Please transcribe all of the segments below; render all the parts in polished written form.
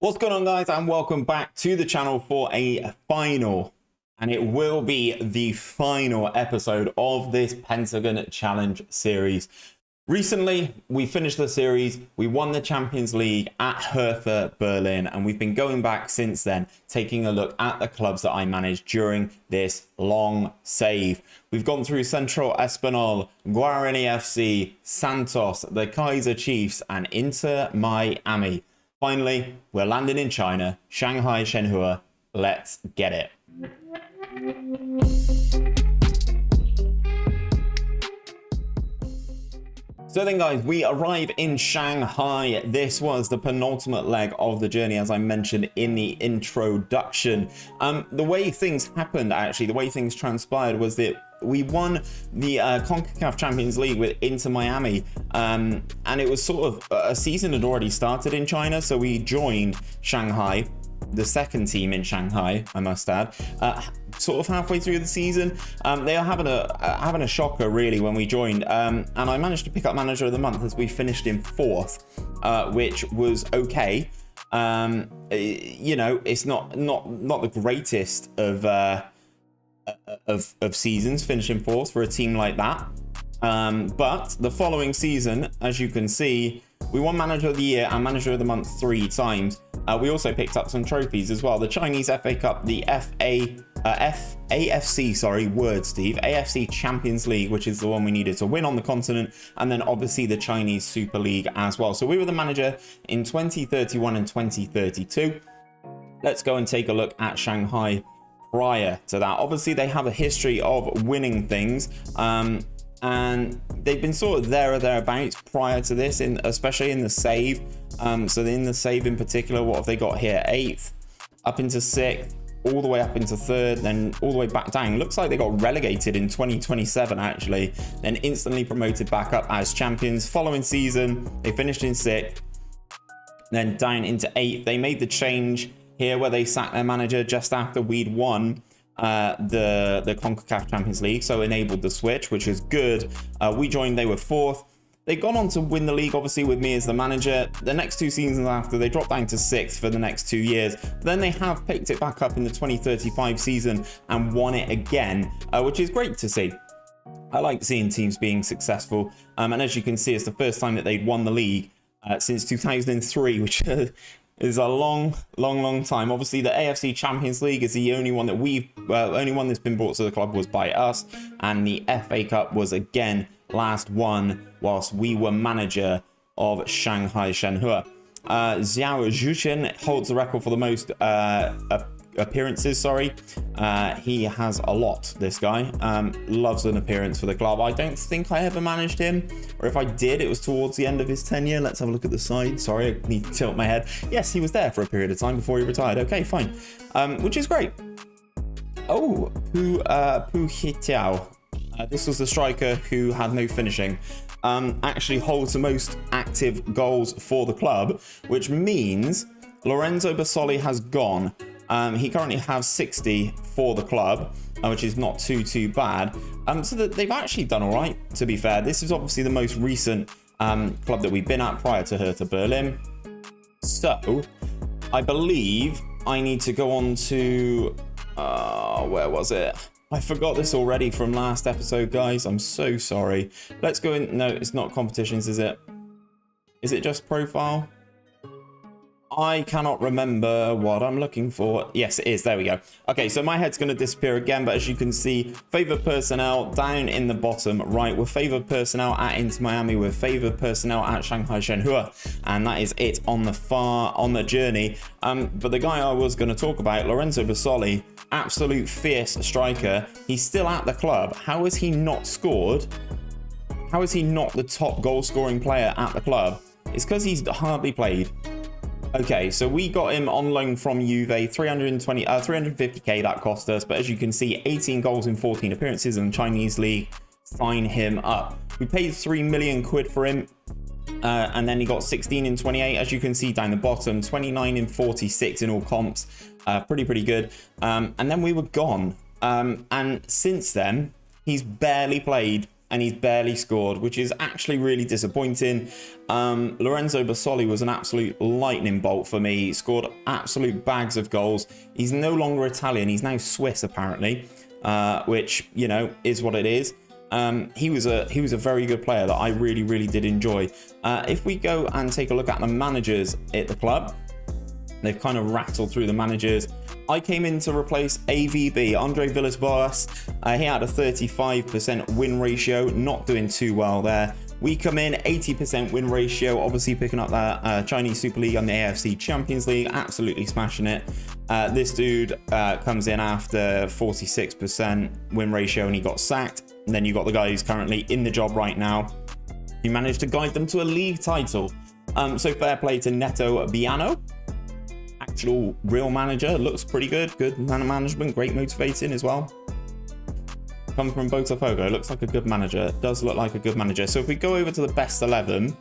What's going on, guys, and welcome back to the channel for a final, and it will be the final episode of this Pentagon Challenge series. Recently, we finished the series, we won the Champions League at Hertha Berlin, and we've been going back since then, taking a look at the clubs that I managed during this long save. We've gone through Central Espanyol, Guarani FC, Santos, the Kaiser Chiefs, and Inter Miami. Finally, we're landing in China, Shanghai, Shenhua. Let's get it. So then, guys, we arrive in Shanghai. This was the penultimate leg of the journey, as I mentioned in the introduction. The way things happened, actually, the way things transpired was that we won the CONCAF Champions League with Inter Miami, and it was sort of a season had already started in China, so we joined Shanghai, the second team in Shanghai, I must add, sort of halfway through the season. They are having a shocker, really, when we joined, and I managed to pick up Manager of the Month as we finished in 4th, which was okay. You know, it's not the greatest of seasons finishing 4th for a team like that, but the following season, as you can see, we won Manager of the Year and Manager of the Month 3 times. We also picked up some trophies as well: the Chinese FA Cup, the AFC Champions League, which is the one we needed to win on the continent, and then obviously the Chinese Super League as well. So we were the manager in 2031 and 2032. Let's go and take a look at Shanghai prior to that. Obviously, they have a history of winning things, and they've been sort of there or thereabouts prior to this, especially in the save. So in the save in particular, what have they got here? 8th, up into 6th, all the way up into 3rd, then all the way back down. Looks like they got relegated in 2027, actually, then instantly promoted back up as champions. Following season, they finished in 6th, then down into 8th. They made the change here where they sacked their manager just after we'd won the CONCACAF Champions League, so enabled the switch, which is good. We joined, they were 4th. They gone on to win the league, obviously, with me as the manager. The next 2 seasons after, they dropped down to 6th for the next 2 years. But then they have picked it back up in the 2035 season and won it again, which is great to see. I like seeing teams being successful. And as you can see, it's the first time that they'd won the league since 2003, which is a long time. Obviously, the AFC Champions League is the only one that only one that's been brought to the club was by us, and the FA Cup was again last won whilst we were manager of Shanghai Shenhua. Xiao Zhuchen holds the record for the most appearances. He has a lot, this guy. Loves an appearance for the club. I don't think I ever managed him, or if I did, it was towards the end of his tenure. Let's have a look at the side. Sorry, I need to tilt my head. Yes, he was there for a period of time before he retired. Okay, fine. Which is great. Oh, Pu Hitiao. This was the striker who had no finishing. Actually holds the most active goals for the club, which means Lorenzo Basoli has gone. He currently has 60 for the club, which is not too bad. So that they've actually done all right, to be fair. This is obviously the most recent club that we've been at prior to Hertha Berlin. So I believe I need to go on to where was it? I forgot this already from last episode, guys. I'm so sorry. Let's go in. No, it's not competitions, is it? Is it just profile? I cannot remember what I'm looking for. Yes, it is. There we go. Okay, so my head's going to disappear again, but as you can see, favored personnel down in the bottom right. We're favored personnel at Inter Miami. We're favored personnel at Shanghai Shenhua, and that is it on the journey. But the guy I was going to talk about, Lorenzo Basoli, absolute fierce striker. He's still at the club. How has he not scored? How is he not the top goal scoring player at the club? It's because he's hardly played. Okay, so we got him on loan from Juve, 350k that cost us, but as you can see, 18 goals in 14 appearances in the Chinese league. Sign him up. We paid 3 million quid for him, and then he got 16 in 28, as you can see down the bottom, 29 in 46 in all comps. Pretty good. And then we were gone. And since then, he's barely played and he's barely scored, which is actually really disappointing. Lorenzo Bassoli was an absolute lightning bolt for me. He scored absolute bags of goals. He's no longer Italian. He's now Swiss, apparently, which, you know, is what it is. He was a very good player that I really, really did enjoy. If we go and take a look at the managers at the club, they've kind of rattled through the managers. I came in to replace AVB, Andre Villas-Boas. He had a 35% win ratio, not doing too well there. We come in 80% win ratio, obviously picking up that Chinese Super League and the AFC Champions League, absolutely smashing it. This dude comes in after 46% win ratio and he got sacked. And then you got the guy who's currently in the job right now. He managed to guide them to a league title. So fair play to Neto Biano. Actual real manager, looks pretty good. Good man management, great motivating as well. Comes from Botafogo, looks like a good manager. Does look like a good manager. So if we go over to the best 11,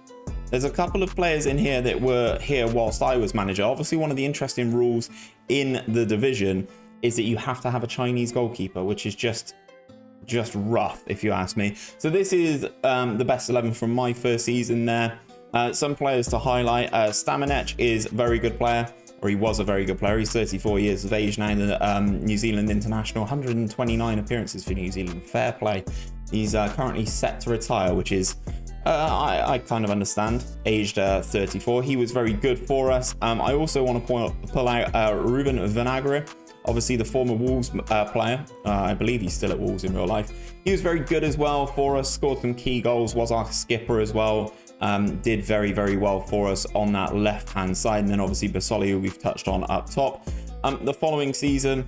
there's a couple of players in here that were here whilst I was manager. Obviously, one of the interesting rules in the division is that you have to have a Chinese goalkeeper, which is just rough, if you ask me. So this is the best 11 from my first season there. Some players to highlight. Staminec is a very good player, or he was a very good player. He's 34 years of age now, the New Zealand international, 129 appearances for New Zealand. Fair play. He's currently set to retire, which is, I kind of understand, aged 34. He was very good for us. I also want to pull out Ruben Vinagre, obviously the former Wolves player. I believe he's still at Wolves in real life. He was very good as well for us, scored some key goals, was our skipper as well. Did very, very well for us on that left-hand side. And then obviously Bassoli, who we've touched on up top. The following season,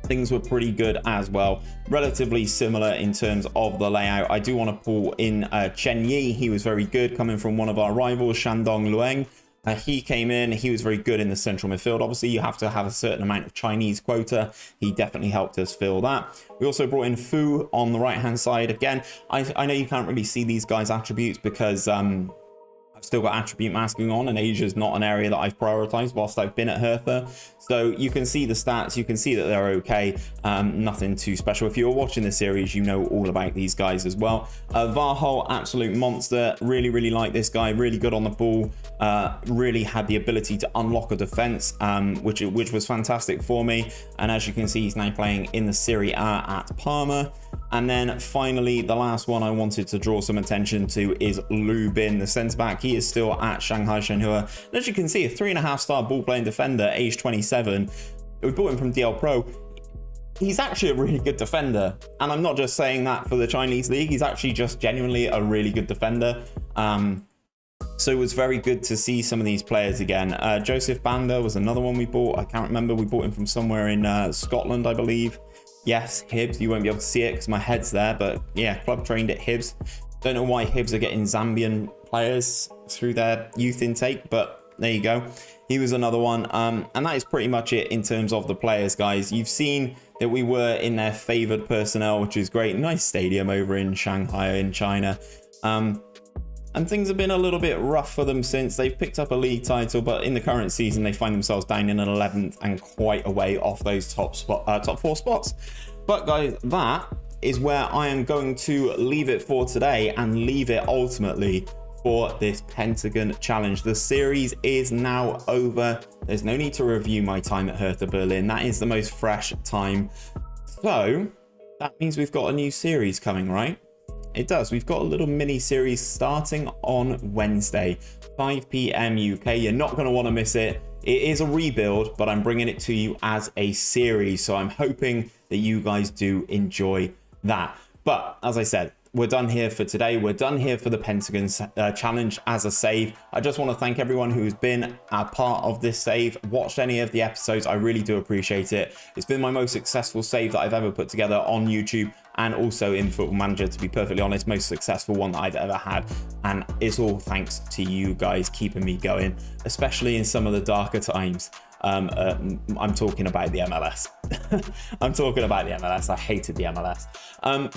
things were pretty good as well. Relatively similar in terms of the layout. I do want to pull in Chen Yi. He was very good, coming from one of our rivals, Shandong Lueng. He came in, he was very good in the central midfield. Obviously, you have to have a certain amount of Chinese quota. He definitely helped us fill that. We also brought in Fu on the right-hand side. Again, I know you can't really see these guys' attributes because I've still got attribute masking on, and Asia is not an area that I've prioritized whilst I've been at Hertha. So you can see the stats, you can see that they're okay. Nothing too special. If you're watching the series, you know all about these guys as well. Varhol, absolute monster. Really, really like this guy. Really good on the ball. Really had the ability to unlock a defense, which was fantastic for me. And as you can see, he's now playing in the Serie A at Parma. And then finally, the last one I wanted to draw some attention to is Lu Bin, the centre-back. He is still at Shanghai Shenhua. And as you can see, a 3.5-star ball-playing defender, age 27. We bought him from DL Pro. He's actually a really good defender. And I'm not just saying that for the Chinese league. He's actually just genuinely a really good defender. So it was very good to see some of these players again. Joseph Banda was another one we bought. I can't remember. We bought him from somewhere in Scotland, I believe. Yes, Hibs. You won't be able to see it because my head's there. But yeah, club trained at Hibs. Don't know why Hibs are getting Zambian players through their youth intake, but there you go. He was another one. And that is pretty much it in terms of the players, guys. You've seen that we were in their favoured personnel, which is great. Nice stadium over in Shanghai in China. And things have been a little bit rough for them since they've picked up a league title, but in the current season they find themselves down in an 11th and quite a way off those top 4 spots. But guys, that is where I am going to leave it for today, and leave it ultimately for this Pentagon challenge. The series is now over. There's no need to review my time at Hertha Berlin. That is the most fresh time. So that means we've got a new series coming, right? It does. We've got a little mini series starting on Wednesday, 5 p.m. UK. You're not going to want to miss it. It is a rebuild, but I'm bringing it to you as a series. So I'm hoping that you guys do enjoy that. But as I said, we're done here for today. We're done here for the Pentagon challenge as a save. I just want to thank everyone who's been a part of this save, watched any of the episodes. I really do appreciate it. It's been my most successful save that I've ever put together on YouTube, and also in Football Manager, to be perfectly honest, most successful one that I've ever had. And it's all thanks to you guys keeping me going, especially in some of the darker times. I'm talking about the MLS. I'm talking about the MLS. I hated the MLS.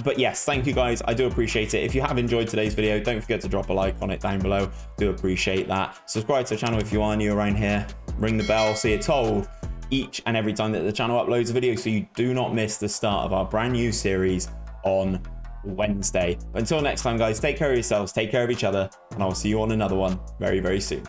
But yes, thank you guys. I do appreciate it. If you have enjoyed today's video, don't forget to drop a like on it down below. Do appreciate that. Subscribe to the channel if you are new around here. Ring the bell so you're told each and every time that the channel uploads a video, so you do not miss the start of our brand new series on Wednesday. But until next time, guys, take care of yourselves, take care of each other, and I'll see you on another one very, very soon.